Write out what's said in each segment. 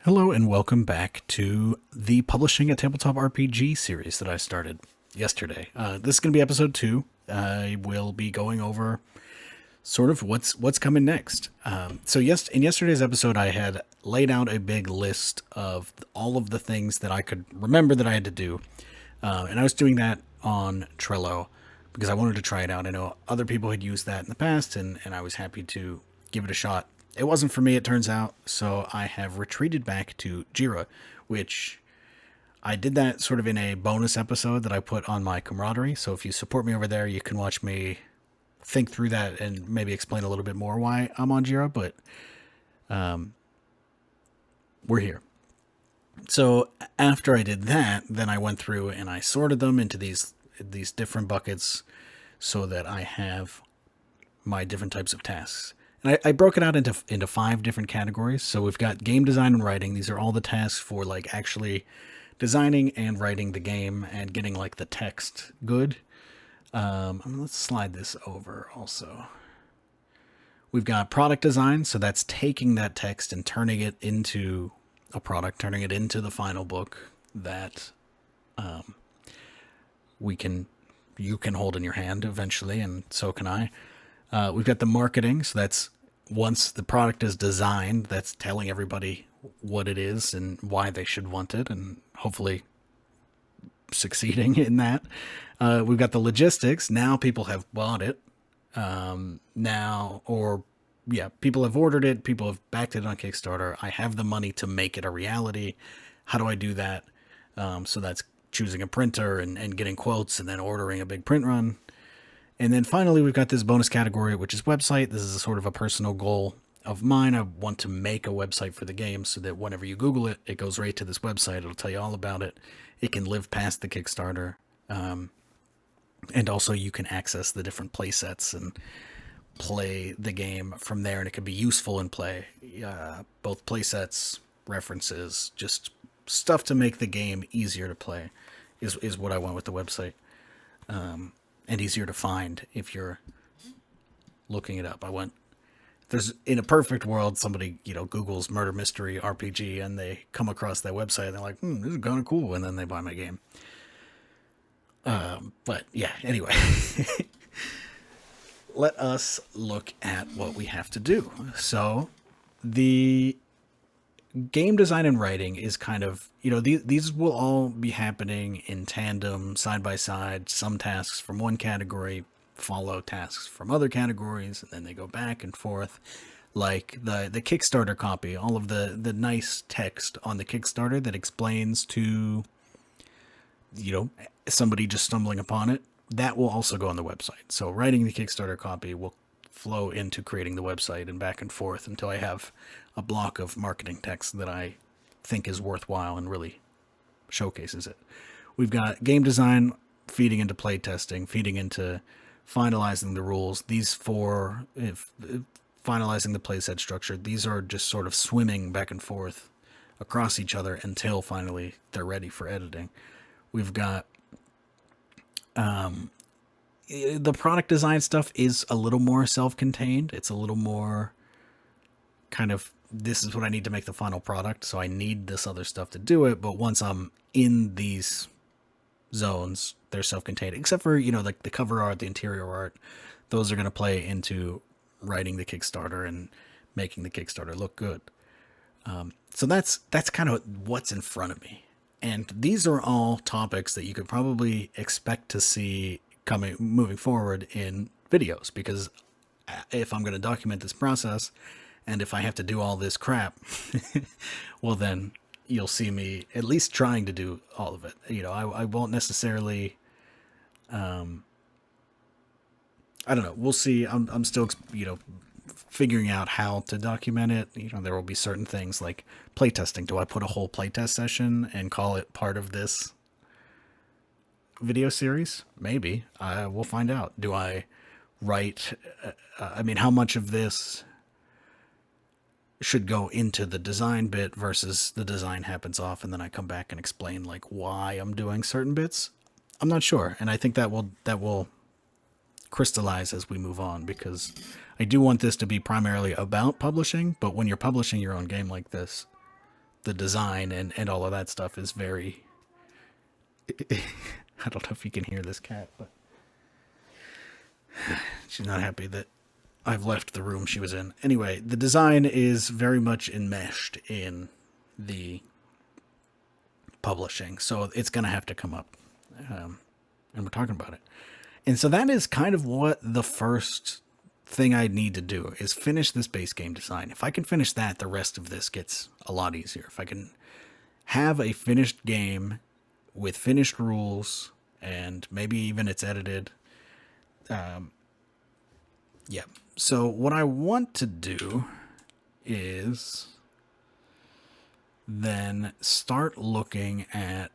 Hello and welcome back to the Publishing a Tabletop RPG series that I started yesterday. This is going to be episode 2. I will be going over sort of what's coming next. In yesterday's episode, I had laid out a big list of all of the things that I could remember that I had to do. And I was doing that on Trello because I wanted to try it out. I know other people had used that in the past, and I was happy to give it a shot. It wasn't for me, it turns out, so I have retreated back to Jira, which I did that sort of in a bonus episode that I put on my camaraderie. So if you support me over there, you can watch me think through that and maybe explain a little bit more why I'm on Jira, but we're here. So after I did that, then I went through and I sorted them into these different buckets so that I have my different types of tasks. And I broke it out into 5 different categories. So we've got game design and writing. These are all the tasks for like actually designing and writing the game and getting like the text good. Let's slide this over also. We've got product design. So that's taking that text and turning it into a product, turning it into the final book that you can hold in your hand eventually, and so can I. We've got the marketing, so that's once the product is designed, that's telling everybody what it is and why they should want it, and hopefully succeeding in that. We've got the logistics. Now people have bought it. People have ordered it. People have backed it on Kickstarter. I have the money to make it a reality. How do I do that? So that's choosing a printer and getting quotes and then ordering a big print run. And then finally, we've got this bonus category, which is website. This is a sort of a personal goal of mine. I want to make a website for the game so that whenever you Google it, it goes right to this website. It'll tell you all about it. It can live past the Kickstarter. And also you can access the different play sets and play the game from there. And it can be useful in play. Both play sets, references, just stuff to make the game easier to play is what I want with the website. And easier to find if you're looking it up. There's in a perfect world, somebody, Google's murder mystery RPG and they come across that website and they're like, this is kind of cool. And then they buy my game. But yeah, anyway, let us look at what we have to do. So the game design and writing is kind of, these will all be happening in tandem, side by side. Some tasks from one category follow tasks from other categories, and then they go back and forth. Like the Kickstarter copy, all of the nice text on the Kickstarter that explains to, somebody just stumbling upon it, that will also go on the website. So writing the Kickstarter copy will flow into creating the website and back and forth until I have a block of marketing text that I think is worthwhile and really showcases it. We've got game design feeding into play testing, feeding into finalizing the rules. These 4, finalizing the playset structure, these are just sort of swimming back and forth across each other until finally they're ready for editing. We've got the product design stuff is a little more self-contained. It's a little more kind of, this is what I need to make the final product, so I need this other stuff to do it. But once I'm in these zones, they're self-contained, except for, like the cover art, the interior art. Those are going to play into writing the Kickstarter and making the Kickstarter look good. So that's kind of what's in front of me. And these are all topics that you could probably expect to see moving forward in videos, because if I'm going to document this process and if I have to do all this crap, well, then you'll see me at least trying to do all of it. I won't necessarily, I don't know. We'll see. I'm still, figuring out how to document it. There will be certain things like playtesting. Do I put a whole playtest session and call it part of this video series? Maybe. We'll find out. Do I write, how much of this should go into the design bit versus the design happens off and then I come back and explain like why I'm doing certain bits? I'm not sure. And I think that will crystallize as we move on, because I do want this to be primarily about publishing, but when you're publishing your own game like this, the design and all of that stuff is very. I don't know if you can hear this cat, but she's not happy that I've left the room she was in. Anyway, the design is very much enmeshed in the publishing, so it's going to have to come up. And we're talking about it. And so that is kind of what the first thing I need to do is finish this base game design. If I can finish that, the rest of this gets a lot easier. If I can have a finished game with finished rules and maybe even it's edited. Yeah. So what I want to do is then start looking at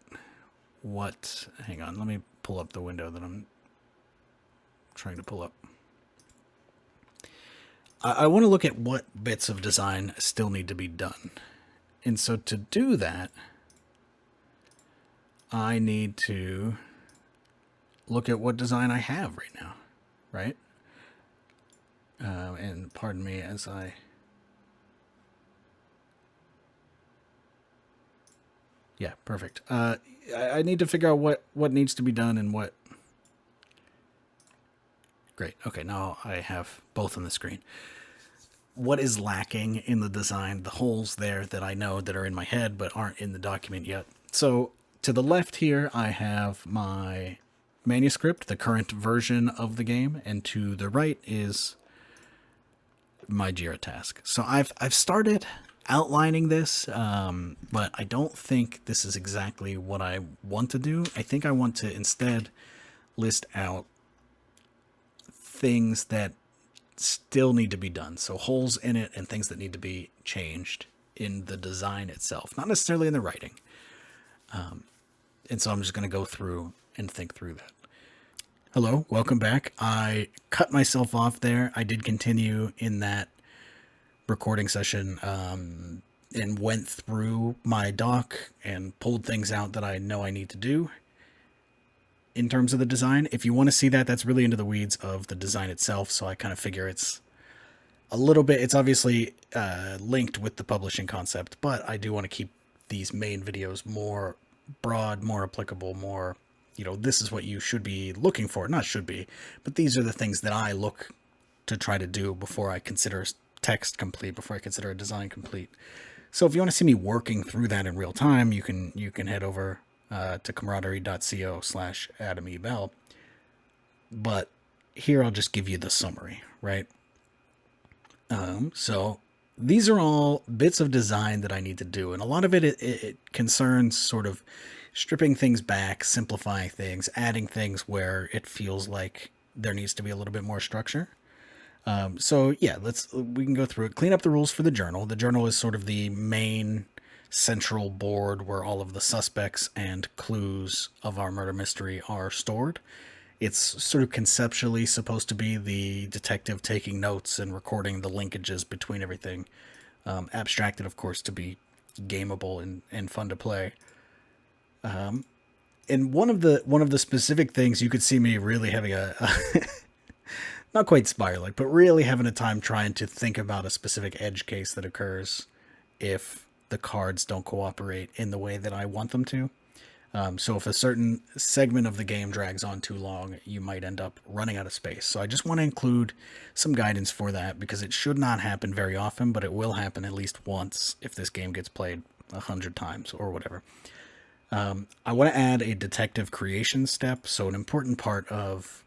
what, hang on, let me pull up the window that I'm trying to pull up. I want to look at what bits of design still need to be done. And so to do that, I need to look at what design I have right now, right? And pardon me as I... Yeah, perfect. I need to figure out what needs to be done and what... Great. Okay, now I have both on the screen. What is lacking in the design, the holes there that I know that are in my head but aren't in the document yet. So to the left here, I have my manuscript, the current version of the game, and to the right is my Jira task. So I've started outlining this, but I don't think this is exactly what I want to do. I think I want to instead list out things that still need to be done. So holes in it and things that need to be changed in the design itself, not necessarily in the writing. And so I'm just going to go through and think through that. Hello, welcome back. I cut myself off there. I did continue in that recording session and went through my doc and pulled things out that I know I need to do in terms of the design. If you want to see that, that's really into the weeds of the design itself. So I kind of figure it's a little bit, it's obviously linked with the publishing concept, but I do want to keep these main videos more broad, more applicable, more, you know, this is what you should be looking for. Not should be, but these are the things that I look to try to do before I consider text complete, before I consider a design complete. So if you want to see me working through that in real time, you can head over to camaraderie.co/Adam E. Bell. But here I'll just give you the summary, right? So these are all bits of design that I need to do. And a lot of it concerns sort of stripping things back, simplifying things, adding things where it feels like there needs to be a little bit more structure. So yeah, we can go through it. Clean up the rules for the journal. The journal is sort of the main central board where all of the suspects and clues of our murder mystery are stored. It's sort of conceptually supposed to be the detective taking notes and recording the linkages between everything. Abstracted, of course, to be gameable and fun to play. And one of the specific things you could see me really having a not quite spire-like, but really having a time trying to think about a specific edge case that occurs if the cards don't cooperate in the way that I want them to. So if a certain segment of the game drags on too long, you might end up running out of space. So I just want to include some guidance for that because it should not happen very often, but it will happen at least once if this game gets played 100 times or whatever. I want to add a detective creation step. So an important part of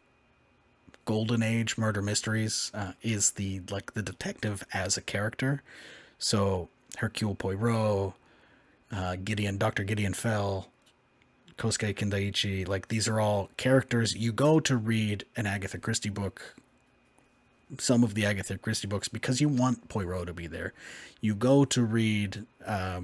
Golden Age murder mysteries is the detective as a character. So Hercule Poirot, Dr. Gideon Fell, Kosuke Kindaichi, like these are all characters. You go to read an Agatha Christie book, some of the Agatha Christie books, because you want Poirot to be there. You go to read a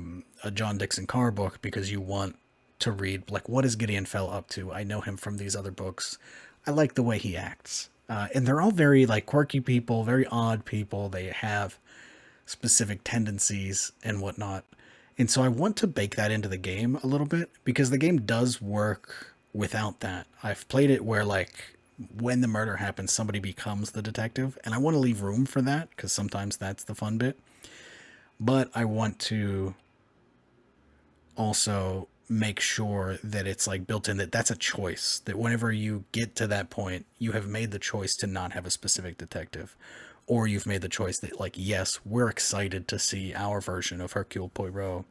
John Dixon Carr book because you want to read, like, what is Gideon Fell up to? I know him from these other books. I like the way he acts. And they're all very, like, quirky people, very odd people. They have specific tendencies and whatnot. And so I want to bake that into the game a little bit because the game does work without that. I've played it where, like, when the murder happens, somebody becomes the detective. And I want to leave room for that because sometimes that's the fun bit. But I want to also make sure that it's like built in that that's a choice, that whenever you get to that point, you have made the choice to not have a specific detective, or you've made the choice that, like, yes, we're excited to see our version of Hercule Poirot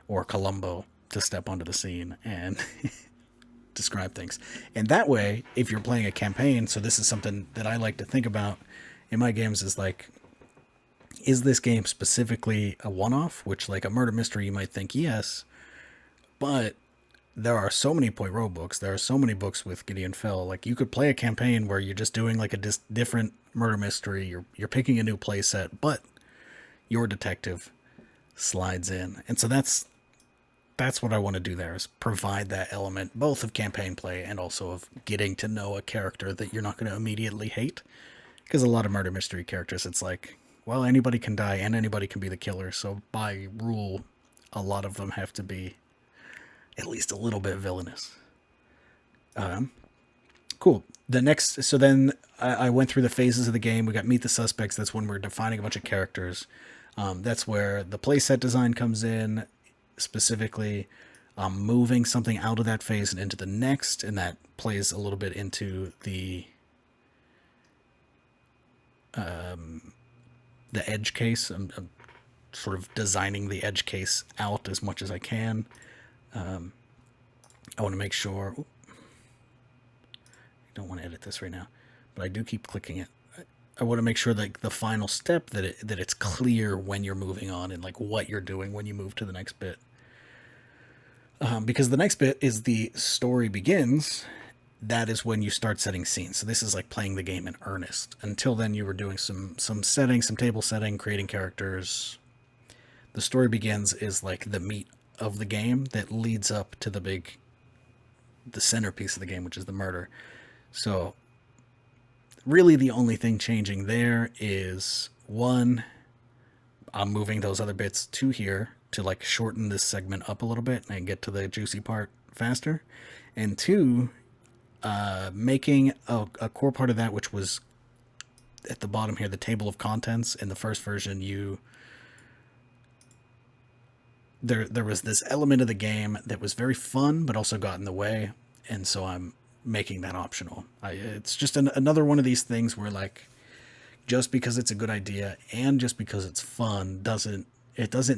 or Columbo to step onto the scene and describe things. And that way, if you're playing a campaign, so this is something that I like to think about in my games, is like, is this game specifically a one-off? Which, like a murder mystery, you might think yes, but there are so many Poirot books. There are so many books with Gideon Fell. Like, you could play a campaign where you're just doing like a different murder mystery. You're picking a new play set, but your detective slides in, and so that's what I want to do there, is provide that element both of campaign play and also of getting to know a character that you're not going to immediately hate. Because a lot of murder mystery characters, it's like, well, anybody can die and anybody can be the killer. So by rule, a lot of them have to be at least a little bit villainous. Cool. The next, so then I went through the phases of the game. We got meet the suspects. That's when we're defining a bunch of characters. That's where the playset design comes in, specifically moving something out of that phase and into the next, and that plays a little bit into the edge case. I'm sort of designing the edge case out as much as I can. I want to make sure. I don't want to edit this right now, but I do keep clicking it. I want to make sure that the final step, that it's clear when you're moving on and like what you're doing when you move to the next bit. Because the next bit is the story begins. That is when you start setting scenes. So this is like playing the game in earnest. Until then, you were doing some setting, some table setting, creating characters. The story begins is like the meat of the game that leads up to the centerpiece of the game, which is the murder. So really the only thing changing there is, one, I'm moving those other bits to here to like shorten this segment up a little bit and get to the juicy part faster. And two, making a core part of that, which was at the bottom here, the table of contents. In the first version, there was this element of the game that was very fun but also got in the way, and so I'm making that optional. It's just another one of these things where, like, just because it's a good idea and just because it's fun doesn't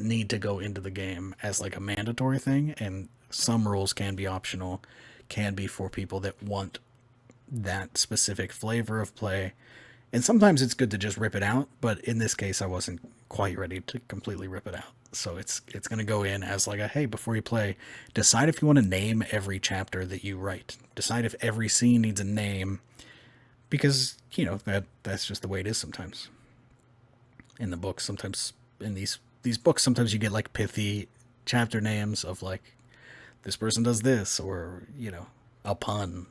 need to go into the game as like a mandatory thing. And some rules can be optional, can be for people that want that specific flavor of play. And sometimes it's good to just rip it out, but in this case I wasn't quite ready to completely rip it out. So it's going to go in as like a, hey, before you play, decide if you want to name every chapter that you write. Decide if every scene needs a name, because, you know, that's just the way it is sometimes. In the books, sometimes in these books, sometimes you get like pithy chapter names of like, this person does this, or, you know, a pun.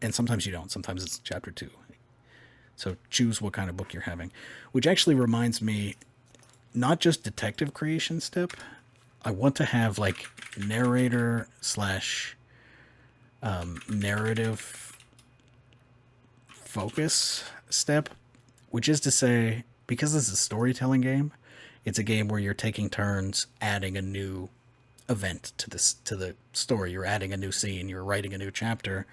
And sometimes you don't. Sometimes it's chapter 2. So choose what kind of book you're having. Which actually reminds me, not just detective creation step, I want to have like narrator slash narrative focus step, which is to say, because this is a storytelling game, it's a game where you're taking turns adding a new event to the story. You're adding a new scene, you're writing a new chapter.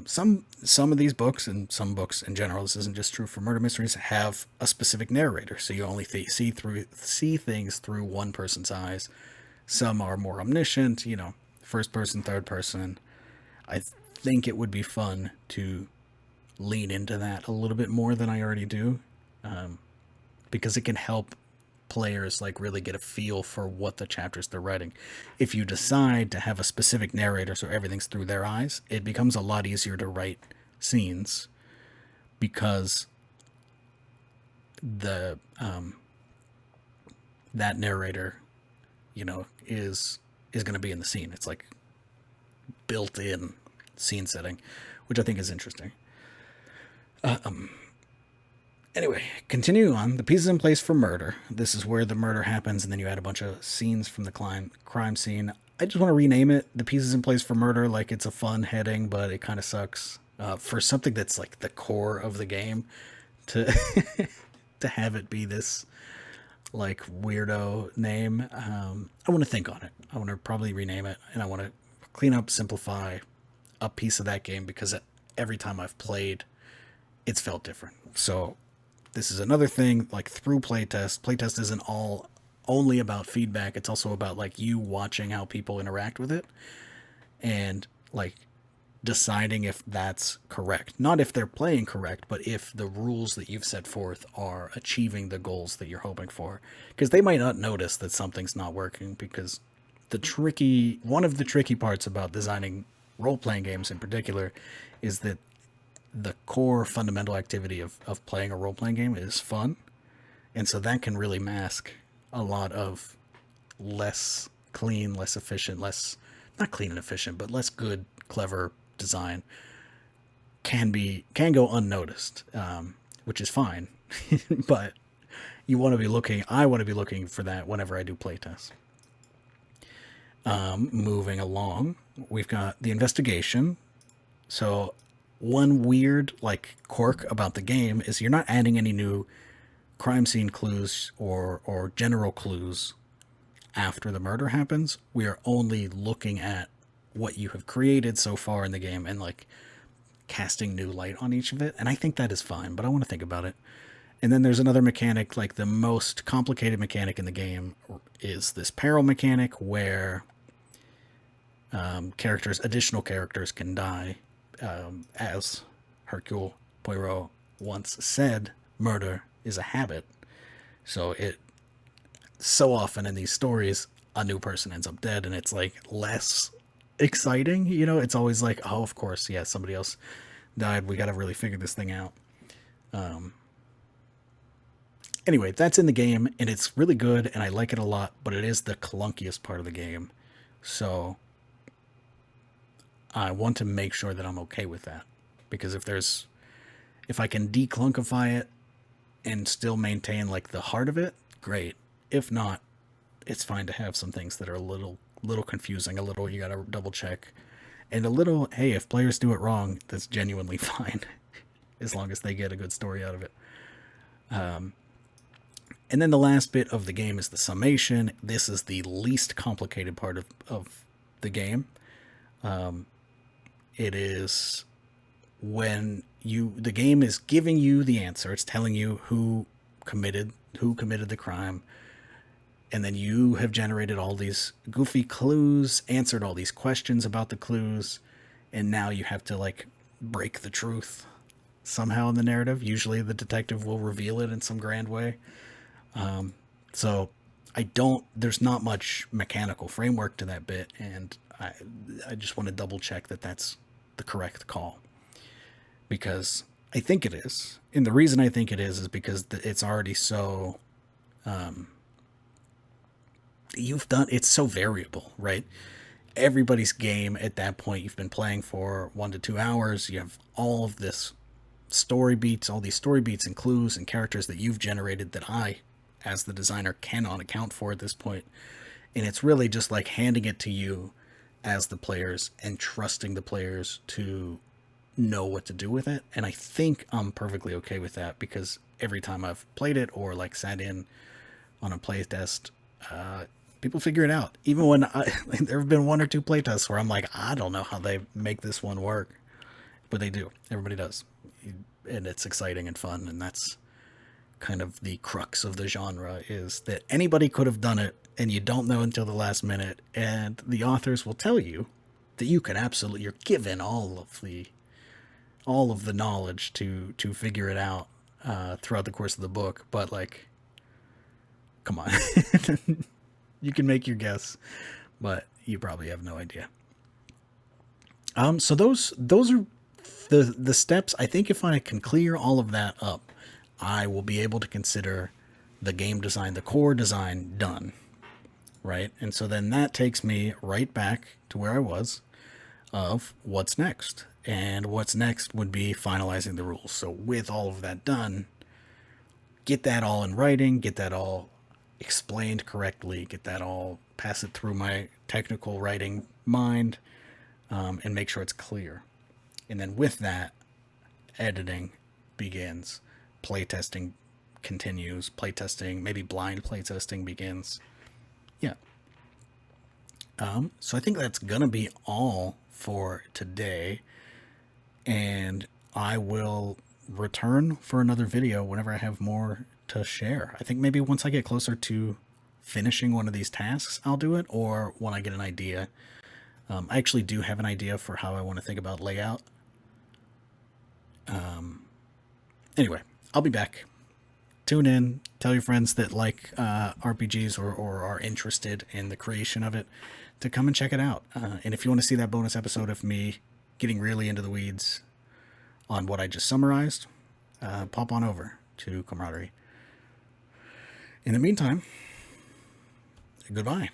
Some of these books, and some books in general, this isn't just true for murder mysteries, have a specific narrator, so you only see things through one person's eyes. Some are more omniscient, you know, first person, third person. I think it would be fun to lean into that a little bit more than I already do, because it can help players like really get a feel for what the chapters they're writing. If you decide to have a specific narrator so everything's through their eyes, it becomes a lot easier to write scenes, because the that narrator, you know, is going to be in the scene. It's like built-in scene setting, which I think is interesting. Anyway, continuing on, the pieces in place for murder. This is where the murder happens, and then you add a bunch of scenes from the crime scene. I just want to rename it the pieces in place for murder, like it's a fun heading, but it kind of sucks. For something that's like the core of the game, to to have it be this like weirdo name, I want to think on it. I want to probably rename it, and I want to clean up, simplify a piece of that game because every time I've played, it's felt different. So this is another thing, like through playtest. Playtest isn't all only about feedback. It's also about like you watching how people interact with it and like deciding if that's correct. Not if they're playing correct, but if the rules that you've set forth are achieving the goals that you're hoping for. Because they might not notice that something's not working, because one of the tricky parts about designing role playing games in particular is that the core fundamental activity of playing a role playing game is fun. And so that can really mask a lot of less clean, less efficient, less, not clean and efficient, but less good, clever design can go unnoticed, which is fine. But I want to be looking for that whenever I do playtests. Moving along, we've got the investigation. So one weird like quirk about the game is you're not adding any new crime scene clues or general clues after the murder happens. We are only looking at what you have created so far in the game and like casting new light on each of it. And I think that is fine, but I want to think about it. And then there's another mechanic, like the most complicated mechanic in the game is this peril mechanic where additional characters can die. As Hercule Poirot once said, murder is a habit. So often in these stories, a new person ends up dead, and it's like less exciting. It's always like, oh, of course, yeah, somebody else died. We got to really figure this thing out. Anyway, that's in the game, and it's really good, and I like it a lot, but it is the clunkiest part of the game. So I want to make sure that I'm okay with that. Because if I can declunkify it and still maintain like the heart of it, great. If not, it's fine to have some things that are a little confusing, a little you gotta double check. And a little, hey, if players do it wrong, that's genuinely fine. As long as they get a good story out of it. And then the last bit of the game is the summation. This is the least complicated part of the game. It is when the game is giving you the answer. It's telling you who committed the crime, and then you have generated all these goofy clues, answered all these questions about the clues, and now you have to like break the truth somehow in the narrative. Usually the detective will reveal it in some grand way. So there's not much mechanical framework to that bit, and I just want to double check that that's the correct call, because I think it is. And the reason I think it is because it's already so, it's so variable, right? Everybody's game at that point, you've been playing for 1 to 2 hours. You have all of this all these story beats and clues and characters that you've generated that I, as the designer, cannot account for at this point. And it's really just like handing it to you as the players and trusting the players to know what to do with it. And I think I'm perfectly okay with that, because every time I've played it or like sat in on a play test, people figure it out. Even when there have been 1 or 2 play tests where I'm like, I don't know how they make this one work, but they do. Everybody does. And it's exciting and fun. And that's kind of the crux of the genre, is that anybody could have done it and you don't know until the last minute, and the authors will tell you that you're given all of the knowledge to figure it out throughout the course of the book. But like, come on. You can make your guess, but you probably have no idea. So those are the steps. I think if I can clear all of that up, I will be able to consider the game design, the core design, done. Right? And so then that takes me right back to where I was of what's next. And what's next would be finalizing the rules. So with all of that done, get that all in writing, get that all explained correctly, pass it through my technical writing mind, and make sure it's clear. And then with that, editing begins. Playtesting continues. Playtesting, maybe blind playtesting begins. Yeah. So I think that's gonna be all for today, and I will return for another video whenever I have more to share. I think maybe once I get closer to finishing one of these tasks, I'll do it, or when I get an idea. I actually do have an idea for how I want to think about layout. Anyway, I'll be back. Tune in, tell your friends that like RPGs or are interested in the creation of it to come and check it out. And if you want to see that bonus episode of me getting really into the weeds on what I just summarized, pop on over to Camaraderie. In the meantime, goodbye.